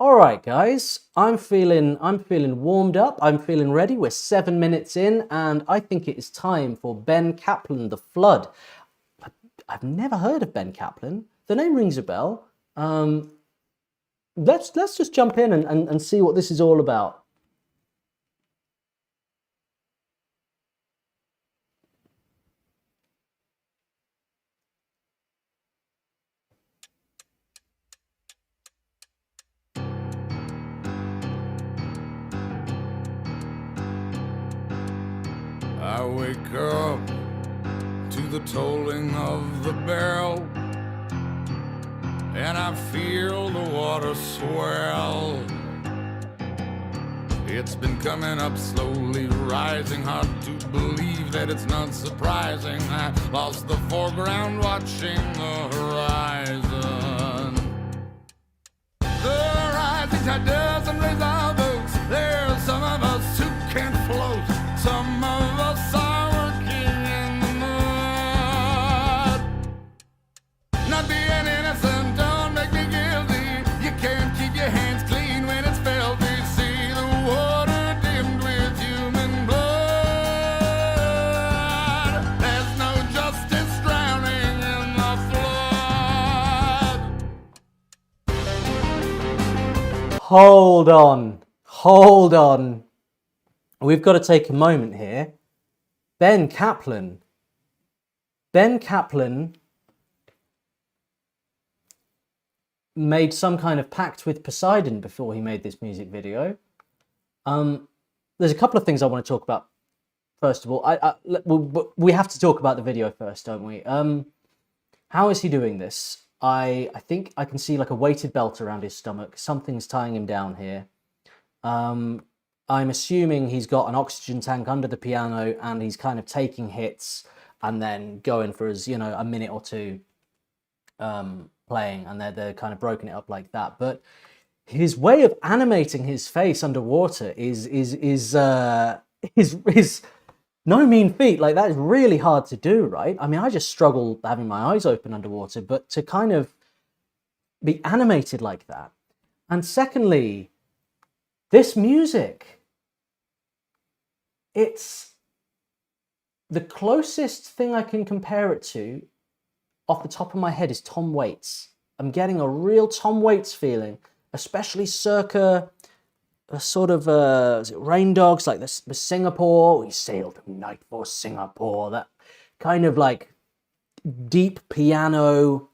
All right, guys, I'm feeling warmed up. I'm feeling ready. We're 7 minutes in, and I think it is time for Ben Caplan, The Flood. I've never heard of Ben Caplan. The name rings a bell. Let's just jump in and see what this is all about. I wake up to the tolling of the bell, and I feel the water swell. It's been coming up slowly, rising, hard to believe that it's not surprising. I lost the foreground watching the horizon. The rising tide doesn't raise our boats. There's some of us who can't float. Some of us are working in the mud. Not being innocent, don't make me guilty. You can't keep your hands clean when it's filthy. See the water dimmed with human blood. There's no justice drowning in the flood. Hold on. We've got to take a moment here. Ben Caplan made some kind of pact with Poseidon before he made this music video. There's a couple of things I want to talk about. First of all, we have to talk about the video first, don't we? How is he doing this? I think I can see like a weighted belt around his stomach. Something's tying him down here. I'm assuming he's got an oxygen tank under the piano and he's kind of taking hits and then going for his, a minute or two playing, and they're kind of broken it up like that. But his way of animating his face underwater is no mean feat. Like, that is really hard to do, right? I mean, I just struggle having my eyes open underwater, but to kind of be animated like that. And secondly, this music, it's the closest thing I can compare it to off the top of my head is Tom Waits. I'm getting a real Tom Waits feeling, especially circa a sort of is it Rain Dogs, like the Singapore. We sailed tonight for Singapore. That kind of like deep piano,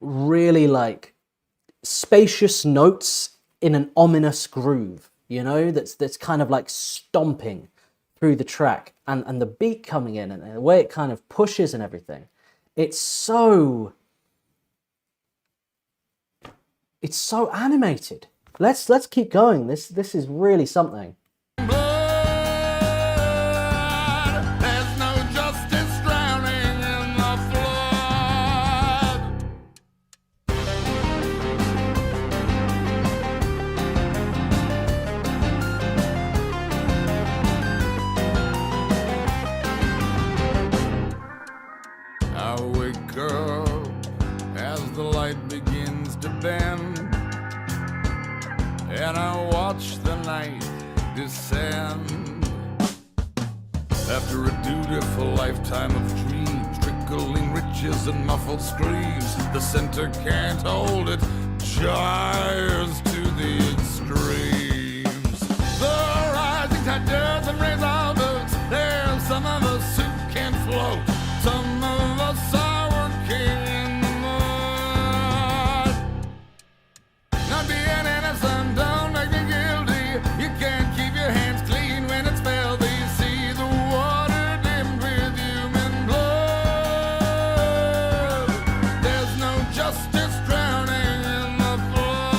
really like spacious notes in an ominous groove, that's kind of like stomping through the track, and the beat coming in and the way it kind of pushes and everything. It's so animated. Let's keep going. This is really something. And I watch the night descend. After a dutiful lifetime of dreams, trickling riches and muffled screams, the center can't hold it, gyres to the extremes. The rising tide doesn't raise our boats. There's some of us who can't float. Some of us are working in the mud. Not being innocent, don't make me guilty. You can't keep your hands clean when it's filthy. See the water dimmed with human blood. There's no justice drowning in the flood.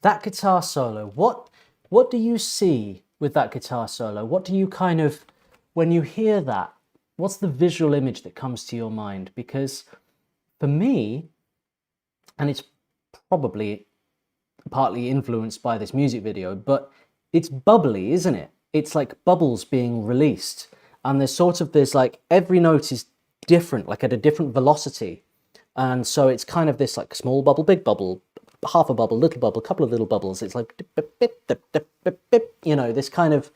that guitar solo, what do you see with that guitar solo? What do you kind of, when you hear that, what's the visual image that comes to your mind? Because for me, and it's probably partly influenced by this music video, but it's bubbly, isn't it? It's like bubbles being released, and there's like every note is different, like at a different velocity, and so it's kind of this like small bubble, big bubble, half a bubble, little bubble, couple of little bubbles. It's like, you know, this kind of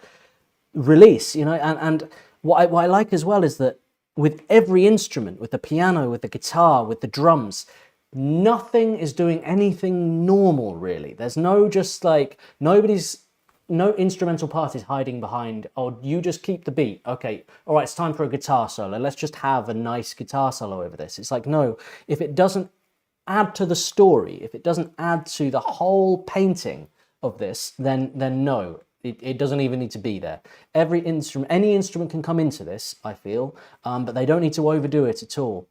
release, you know, and what I like as well is that with every instrument, with the piano, with the guitar, with the drums, nothing is doing anything normal, really. There's no just like, no instrumental part is hiding behind, oh, you just keep the beat. Okay, all right, it's time for a guitar solo. Let's just have a nice guitar solo over this. It's like, no, if it doesn't add to the story, if it doesn't add to the whole painting of this, then no, it doesn't even need to be there. Any instrument can come into this, I feel, but they don't need to overdo it at all.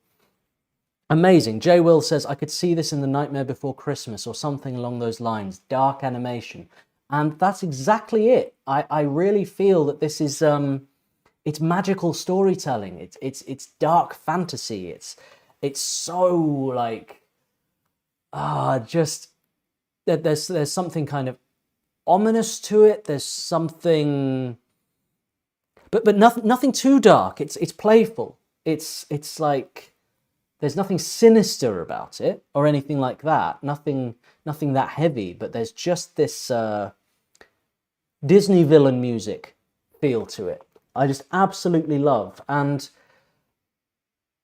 Amazing. J. Will says, I could see this in The Nightmare Before Christmas or something along those lines. Dark animation. And that's exactly it. I really feel that this is, it's magical storytelling. It's dark fantasy. It's so like, just, there's something kind of ominous to it. There's something, but nothing too dark. It's playful. It's like, there's nothing sinister about it or anything like that. Nothing that heavy, but there's just this Disney villain music feel to it. I just absolutely love, and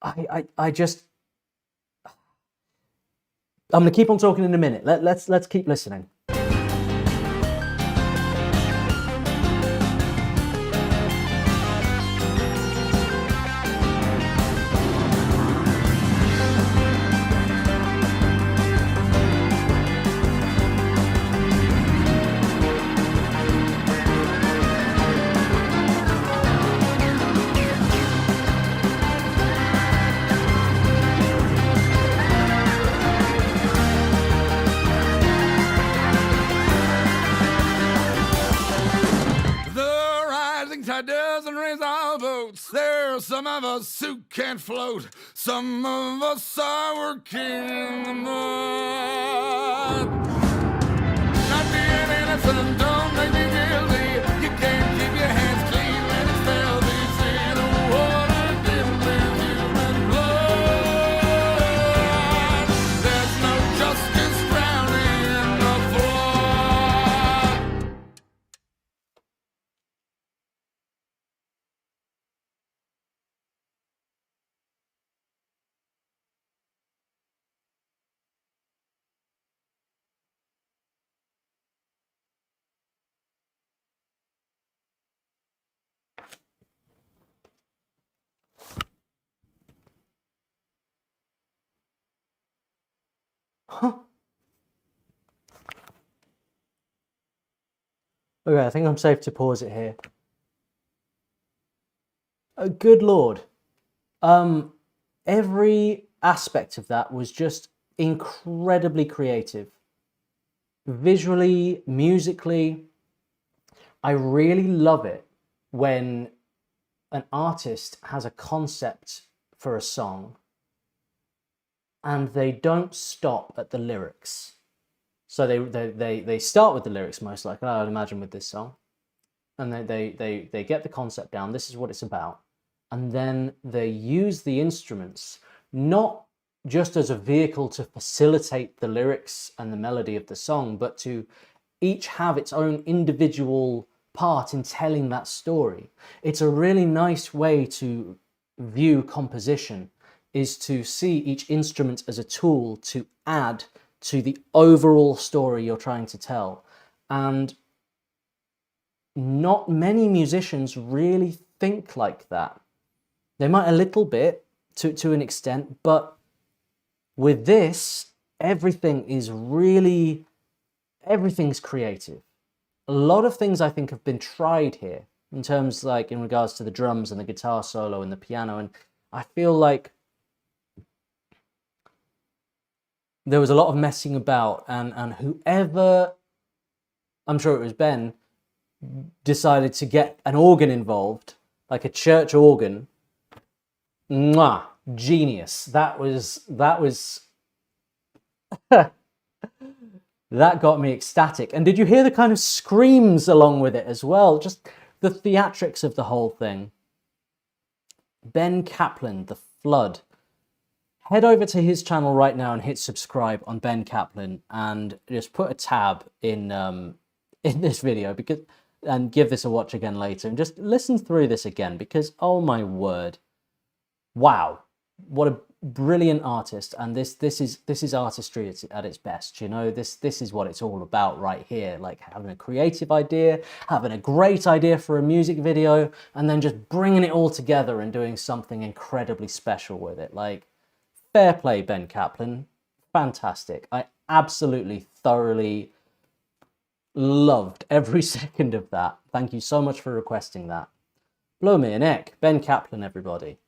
I just, I'm gonna keep on talking in a minute. Let's keep listening. Doesn't raise our boats. There are some of us who can't float. Some of us are working in the mud. Not being innocent, don't make me guilty. You can't keep your hands clean when it's filthy. See the water dimmed with human blood. There's no justice drowning in the flood. Huh. Okay, I think I'm safe to pause it here. Good Lord. Every aspect of that was just incredibly creative. Visually, musically, I really love it when an artist has a concept for a song and they don't stop at the lyrics. So they start with the lyrics, most likely, I would imagine, with this song. And they get the concept down, this is what it's about. And then they use the instruments, not just as a vehicle to facilitate the lyrics and the melody of the song, but to each have its own individual part in telling that story. It's a really nice way to view composition, is to see each instrument as a tool to add to the overall story you're trying to tell. And not many musicians really think like that. They might a little bit, to an extent, but with this, everything's creative. A lot of things I think have been tried here, in terms like in regards to the drums and the guitar solo and the piano, and I feel like there was a lot of messing about, and whoever I'm sure it was Ben, decided to get an organ involved, like a church organ. Mwah, genius. That that got me ecstatic. And did you hear the kind of screams along with it as well? Just the theatrics of the whole thing. Ben Caplan, The Flood. Head over to his channel right now and hit subscribe on Ben Caplan, and just put a tab in this video, because, and give this a watch again later, and just listen through this again, because oh my word, wow, what a brilliant artist. And this is artistry at its best. You know, this is what it's all about right here. Like having a creative idea, having a great idea for a music video, and then just bringing it all together and doing something incredibly special with it. Like, fair play, Ben Caplan. Fantastic. I absolutely thoroughly loved every second of that. Thank you so much for requesting that. Blow me a neck. Ben Caplan, everybody.